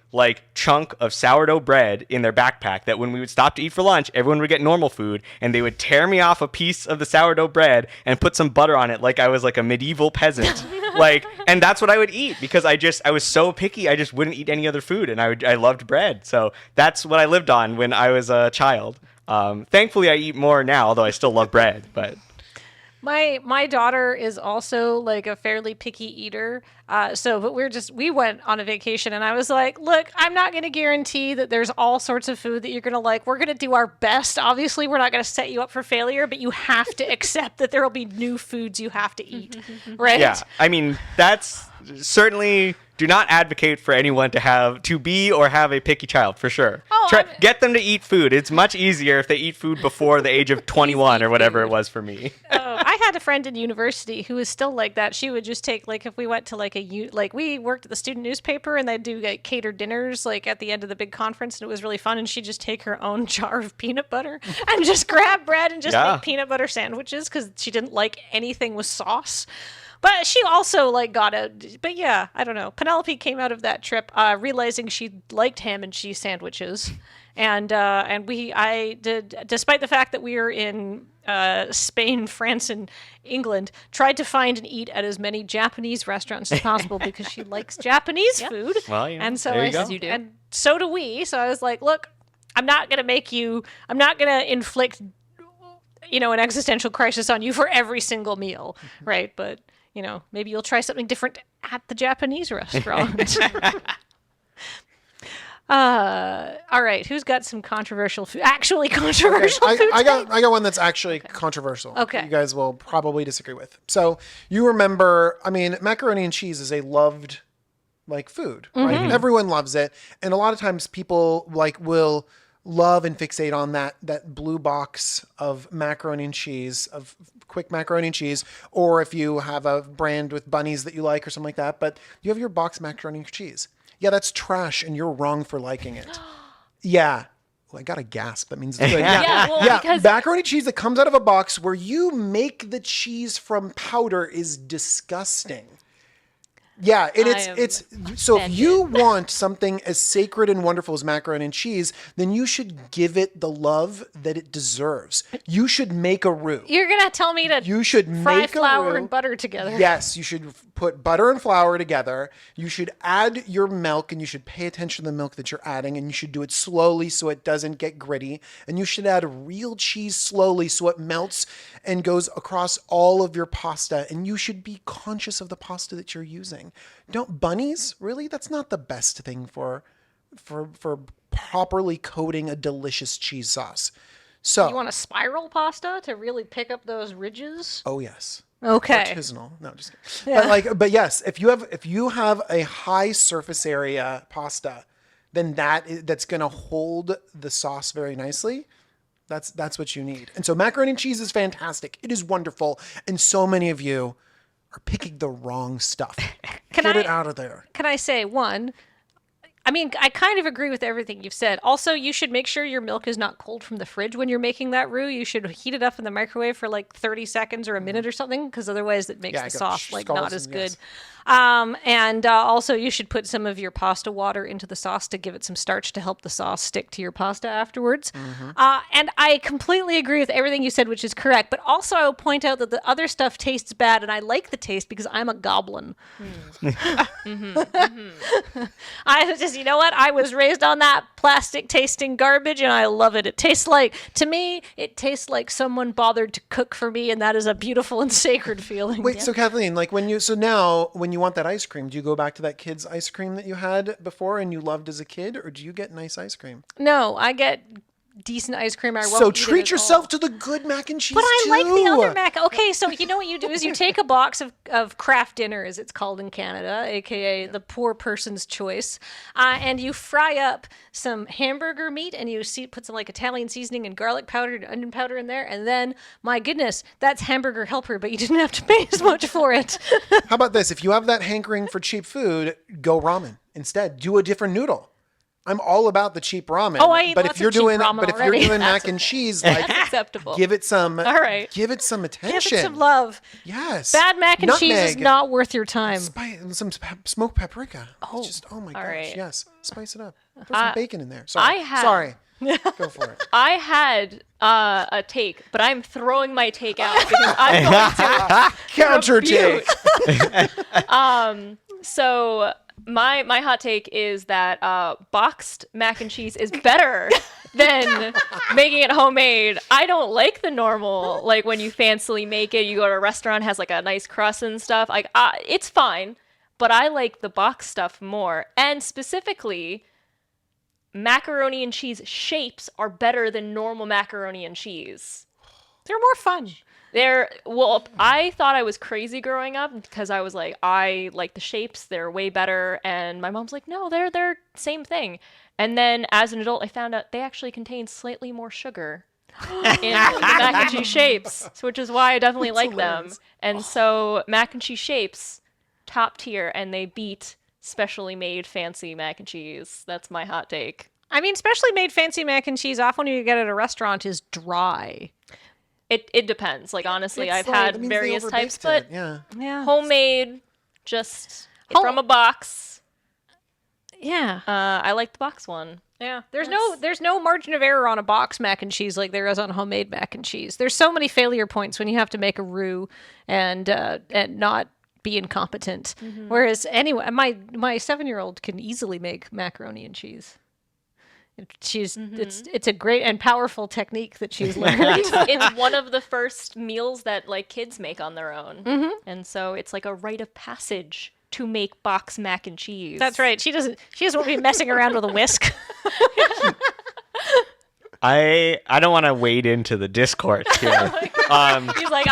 chunk of sourdough bread in their backpack that when we would stop to eat for lunch, everyone would get normal food, and they would tear me off a piece of the sourdough bread and put some butter on it like I was like a medieval peasant. And that's what I would eat because I was so picky. I just wouldn't eat any other food, and I loved bread. So that's what I lived on when I was a child. Thankfully I eat more now, although I still love bread, but My daughter is also like a fairly picky eater. But we went on a vacation and I was like, look, I'm not going to guarantee that there's all sorts of food that you're going to like. We're going to do our best. Obviously, we're not going to set you up for failure, but you have to accept that there will be new foods you have to eat. Right? Yeah. I mean, that's certainly, do not advocate for anyone to be or have a picky child, for sure. Get them to eat food. It's much easier if they eat food before the age of 21 or whatever it was for me. I had a friend in university who was still like that. She would just take, like, if we went to like we worked at the student newspaper and they'd do like catered dinners like at the end of the big conference, and it was really fun, and she'd just take her own jar of peanut butter and just grab bread and just make peanut butter sandwiches because she didn't like anything with sauce. But she also like got a. But yeah, I don't know. Penelope came out of that trip realizing she liked ham and cheese sandwiches, and I did, despite the fact that we were in Spain, France, and England, tried to find and eat at as many Japanese restaurants as possible because she likes Japanese food. Well, and so there you go. As you do. And so do we. So I was like, look, I'm not going to inflict, an existential crisis on you for every single meal, right? But, maybe you'll try something different at the Japanese restaurant. All right, who's got some controversial food? Actually controversial food? I got one that's actually controversial. Okay. You guys will probably disagree with. So you remember, macaroni and cheese is a loved food, right? Everyone loves it. And a lot of times people will love and fixate on that blue box of macaroni and cheese, of quick macaroni and cheese, or if you have a brand with bunnies that you like or something like that, but you have your box macaroni and cheese. Yeah, that's trash and you're wrong for liking it. Yeah. Well, I got a gasp. That means it's good. Because macaroni and cheese that comes out of a box where you make the cheese from powder is disgusting. Yeah, and it's so if you want something as sacred and wonderful as macaroni and cheese, then you should give it the love that it deserves. You should make a roux. You're going to tell me to fry make flour a roux. and butter together. Yes, you should put butter and flour together. You should add your milk, and you should pay attention to the milk that you're adding, and you should do it slowly so it doesn't get gritty. And you should add real cheese slowly so it melts and goes across all of your pasta. And you should be conscious of the pasta that you're using. Bunnies? Really? That's not the best thing for properly coating a delicious cheese sauce. So you want a spiral pasta to really pick up those ridges? Oh yes. Okay. Artisanal. No, just kidding. Yeah. But yes, if you have a high surface area pasta, then that's going to hold the sauce very nicely. That's what you need. And so macaroni and cheese is fantastic. It is wonderful, and so many of you are picking the wrong stuff. Get it out of there. Can I say one? I kind of agree with everything you've said. Also, you should make sure your milk is not cold from the fridge when you're making that roux. You should heat it up in the microwave for 30 seconds or a minute or something, because otherwise it makes the sauce not as good. And also you should put some of your pasta water into the sauce to give it some starch to help the sauce stick to your pasta afterwards. And I completely agree with everything you said, which is correct. But also I will point out that the other stuff tastes bad, and I like the taste because I'm a goblin. I just, you know what? I was raised on that plastic tasting garbage, and I love it. To me, it tastes like someone bothered to cook for me, and that is a beautiful and sacred feeling. Wait, so Kathleen, when you want that ice cream, do you go back to that kid's ice cream that you had before and you loved as a kid, or do you get nice ice cream? No, I get decent ice cream. I won't So eat treat it yourself all. to the good mac and cheese. But I too. like the other mac. Okay, so you know what you do is you take a box of craft dinner, as it's called in Canada, aka the poor person's choice, and you fry up some hamburger meat, and you put some Italian seasoning and garlic powder and onion powder in there, and then, my goodness, that's hamburger helper, but you didn't have to pay as much for it. How about this? If you have that hankering for cheap food, go ramen instead. Do a different noodle. I'm all about the cheap ramen. Oh, I eat but lots if you're of cheap doing ramen but if already. you're doing mac and cheese, acceptable. give it some All right. give it some attention. Give it some love. Yes. Bad mac and cheese is Nutmeg. not worth your time. Some smoked paprika. It's just, oh my gosh, right. yes. Spice it up. Throw some bacon in there. Sorry. Sorry. Go for it. I had a take, but I'm throwing my take out because I'm going to Counter take. So my hot take is that boxed mac and cheese is better than making it homemade. I don't like the normal, like when you fancily make it, you go to a restaurant, has like a nice crust and stuff. Like it's fine, but I like the box stuff more. And specifically, macaroni and cheese shapes are better than normal macaroni and cheese. They're more fun. Well, I thought I was crazy growing up because I was like, I like the shapes, they're way better, and my mom's like, no, they're same thing. And then as an adult, I found out they actually contain slightly more sugar in the mac and cheese shapes, which is why I definitely like them. And so mac and cheese shapes, top tier, and they beat specially made fancy mac and cheese. That's my hot take. I mean, specially made fancy mac and cheese, often when you get at a restaurant, is dry. It depends. Like, honestly, It's I've like- had that means they various types, overbaked but it. Yeah. Yeah. homemade, just Home- from a box. Yeah. I like the box one. Yeah. There's no margin of error on a box mac and cheese like there is on homemade mac and cheese. There's so many failure points when you have to make a roux and not be incompetent. Whereas anyway, my 7-year-old can easily make macaroni and cheese. It's a great and powerful technique that she's learned. It's one of the first meals that like kids make on their own, and so it's like a rite of passage to make box mac and cheese. That's right. She doesn't want to be messing around with a whisk. I don't want to wade into the discourse here. He's like,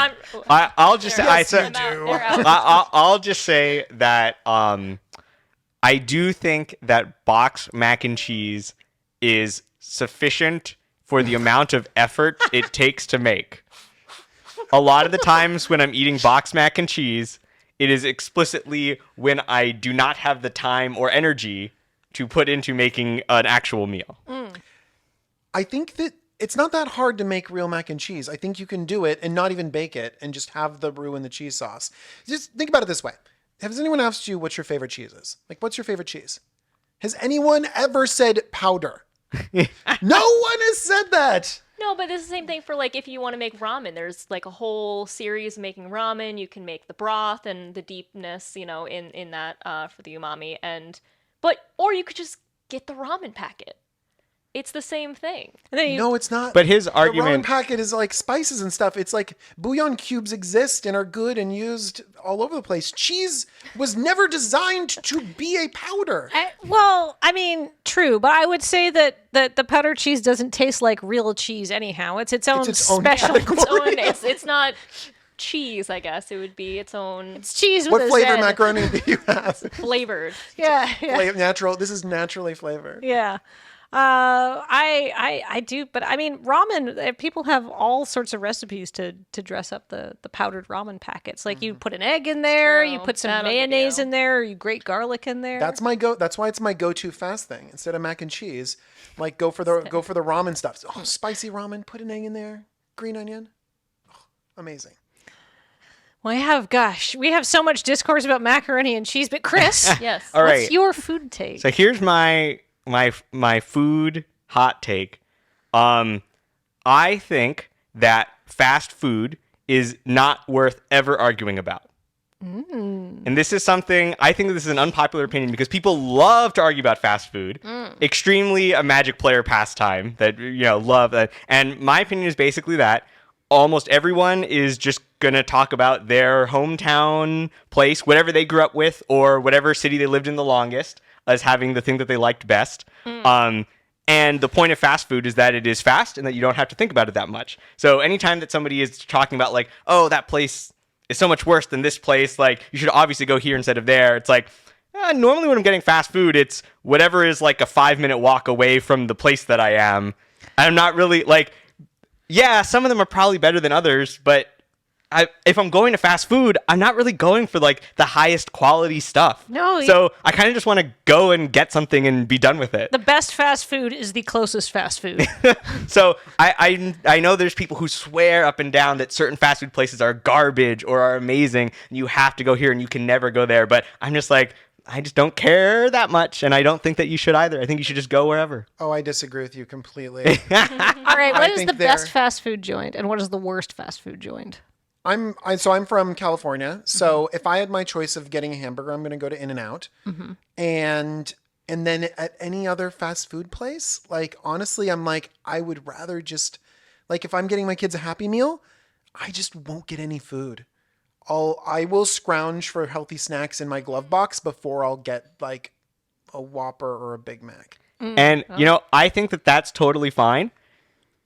I'll just say They're out. I'll just say that I do think that box mac and cheese is sufficient for the amount of effort it takes to make. A lot of the times when I'm eating box mac and cheese, it is explicitly when I do not have the time or energy to put into making an actual meal. I think that it's not that hard to make real mac and cheese. I think you can do it and not even bake it and just have the roux and the cheese sauce. Just think about it this way. Has anyone asked you what your favorite cheese is? Like, what's your favorite cheese? Has anyone ever said powder? No one has said that. No, but it's the same thing for like if you want to make ramen. There's like a whole series of making ramen. You can make the broth and the deepness, in that for the umami, or you could just get the ramen packet. It's the same thing. No, it's not. But his the argument ramen packet is like spices and stuff. It's like bouillon cubes exist and are good and used all over the place. Cheese was never designed to be a powder. True, but I would say that the powdered cheese doesn't taste like real cheese anyhow. It's its own its own special. category. It's not cheese, I guess. It would be its own It's cheese with What a flavor Z. macaroni do you have? flavored. Yeah, yeah, Natural. This is naturally flavored. yeah. I do, but I mean, ramen. People have all sorts of recipes to dress up the powdered ramen packets. Like you put an egg in there, you True. put some That'll mayonnaise do. in there, you grate garlic in there. That's why it's my go-to fast thing. Instead of mac and cheese, like go for the ramen stuff. Oh, spicy ramen, put an egg in there, green onion. Oh, amazing. Well, we have so much discourse about macaroni and cheese, but Chris, Yes. All what's right. your food take? So here's my food hot take. I think that fast food is not worth ever arguing about. And this is something, I think this is an unpopular opinion because people love to argue about fast food. Extremely a Magic player pastime that, love that. And my opinion is basically that almost everyone is just going to talk about their hometown place, whatever they grew up with or whatever city they lived in the longest, as having the thing that they liked best. And the point of fast food is that it is fast and that you don't have to think about it that much. So anytime that somebody is talking about like, oh, that place is so much worse than this place, like you should obviously go here instead of there. It's like, normally when I'm getting fast food, it's whatever is like a 5-minute walk away from the place that I am. I'm not really like, yeah, some of them are probably better than others, but if I'm going to fast food, I'm not really going for like the highest quality stuff. No, So I kind of just want to go and get something and be done with it. The best fast food is the closest fast food. So I know there's people who swear up and down that certain fast food places are garbage or are amazing. And you have to go here and you can never go there. But I'm just like, I just don't care that much. And I don't think that you should either. I think you should just go wherever. Oh, I disagree with you completely. All right, what is think the best they're- fast food joint and what is the worst fast food joint? I'm from California. So if I had my choice of getting a hamburger, I'm going to go to In-N-Out. And then at any other fast food place, like honestly, I'm like, I would rather just like if I'm getting my kids a Happy Meal, I just won't get any food. I will scrounge for healthy snacks in my glove box before I'll get like a Whopper or a Big Mac. And, I think that that's totally fine.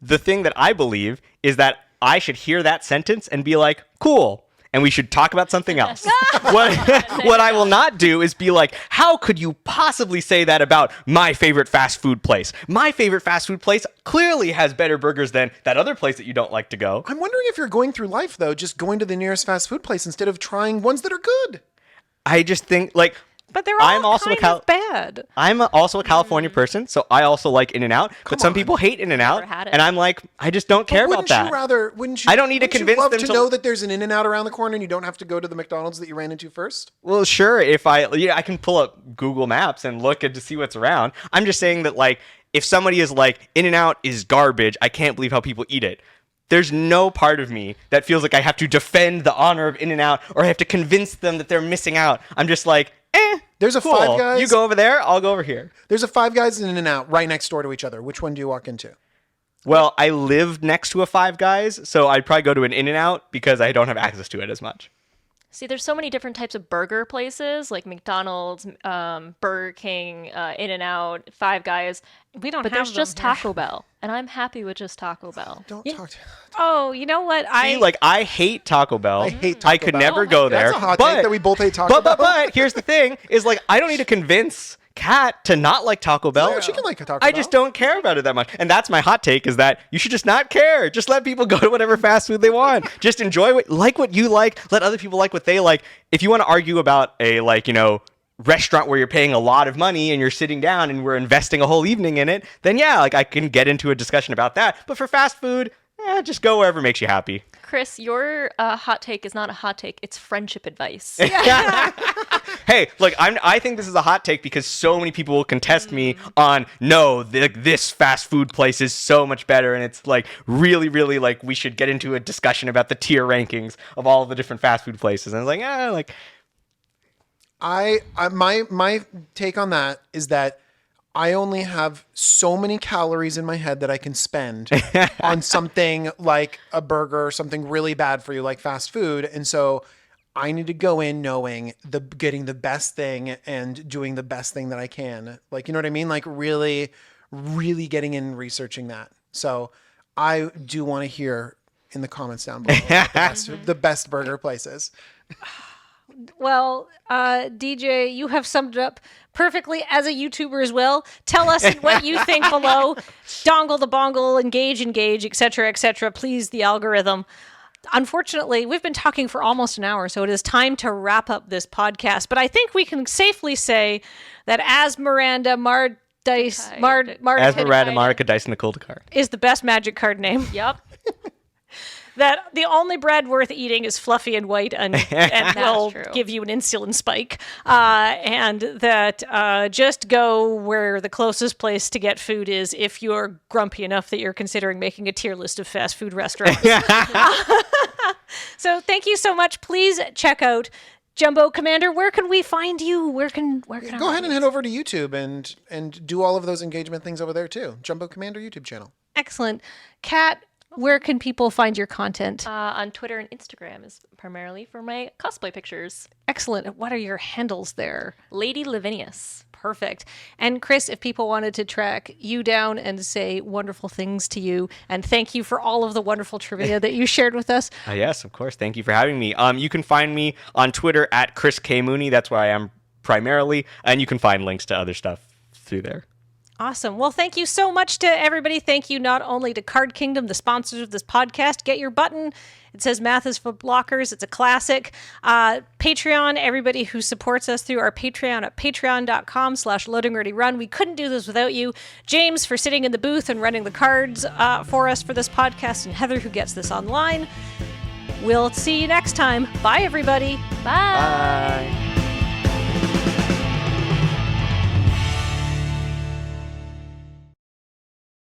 The thing that I believe is that I should hear that sentence and be like, cool. And we should talk about something else. What I will not do is be like, how could you possibly say that about my favorite fast food place? My favorite fast food place clearly has better burgers than that other place that you don't like to go. I'm wondering if you're going through life, though, just going to the nearest fast food place instead of trying ones that are good. I just think, like... But they're all kind of bad. I'm also a California person, so I also like In-N-Out. But some people hate In-N-Out, Never had it. and I'm like, I just don't care about that. Wouldn't you? I don't need to convince love them to know that there's an In-N-Out around the corner and you don't have to go to the McDonald's that you ran into first. Well, sure. If I can pull up Google Maps and look to see what's around. I'm just saying that like if somebody is like In-N-Out is garbage, I can't believe how people eat it. There's no part of me that feels like I have to defend the honor of In-N-Out or I have to convince them that they're missing out. I'm just like, there's a cool. Five Guys. You go over there, I'll go over here. There's a Five Guys and In-N-Out right next door to each other. Which one do you walk into? Well, I live next to a Five Guys, so I'd probably go to an In-N-Out because I don't have access to it as much. See, there's so many different types of burger places, like McDonald's, Burger King, In-N-Out, Five Guys. We don't But have there's them just here. Taco Bell, and I'm happy with just Taco Bell. Don't talk to. Oh, you know what? See, like I hate Taco Bell. I hate Taco I could Bell. never go there. That's a hot but, take that we both hate Taco Bell. But here's the thing: is like I don't need to convince Kat to not like Taco Bell. Yeah, she can like a Taco I Bell. just don't care about it that much, and that's my hot take: is that you should just not care. Just let people go to whatever fast food they want. Just enjoy what you like. Let other people like what they like. If you want to argue about a restaurant where you're paying a lot of money and you're sitting down and we're investing a whole evening in it, then yeah, like I can get into a discussion about that. But for fast food, just go wherever makes you happy. Chris, your hot take is not a hot take. It's friendship advice. Hey, look, I think this is a hot take because so many people will contest me on, no, this fast food place is so much better. And it's like really, really like we should get into a discussion about the tier rankings of all the different fast food places. And I was like, my take on that is that I only have so many calories in my head that I can spend on something like a burger or something really bad for you like fast food. And so I need to go in knowing getting the best thing and doing the best thing that I can. Like, you know what I mean? Like really, really getting in and researching that. So I do want to hear in the comments down below the best burger places. Well, DJ, you have summed it up perfectly as a YouTuber as well. Tell us what you think below. Dongle the bongle, engage, etc. Please, the algorithm. Unfortunately, we've been talking for almost an hour, so it is time to wrap up this podcast. But I think we can safely say that as Miranda Mardice Marika Dice Nicole card is the best Magic card name. Yep. That the only bread worth eating is fluffy and white and will true. give you an insulin spike. And that just go where the closest place to get food is if you're grumpy enough that you're considering making a tier list of fast food restaurants. So thank you so much. Please check out Jumbo Commander. Where can we find you? Where can Go ahead and head over to YouTube and do all of those engagement things over there too. Jumbo Commander YouTube channel. Excellent. Kat, where can people find your content? On Twitter and Instagram is primarily for my cosplay pictures. Excellent. What are your handles there? Lady Lavinius. Perfect. And Chris, if people wanted to track you down and say wonderful things to you, and thank you for all of the wonderful trivia that you shared with us. yes, of course. Thank you for having me. You can find me on Twitter at Chris K. Mooney. That's where I am primarily. And you can find links to other stuff through there. Awesome. Well, thank you so much to everybody. Thank you not only to Card Kingdom, the sponsors of this podcast. Get your button. It says Math is for Blockers. It's a classic. Patreon, everybody who supports us through our Patreon at patreon.com/loadingreadyrun. We couldn't do this without you. James for sitting in the booth and running the cards for us for this podcast, and Heather who gets this online. We'll see you next time. Bye, everybody. Bye. Bye.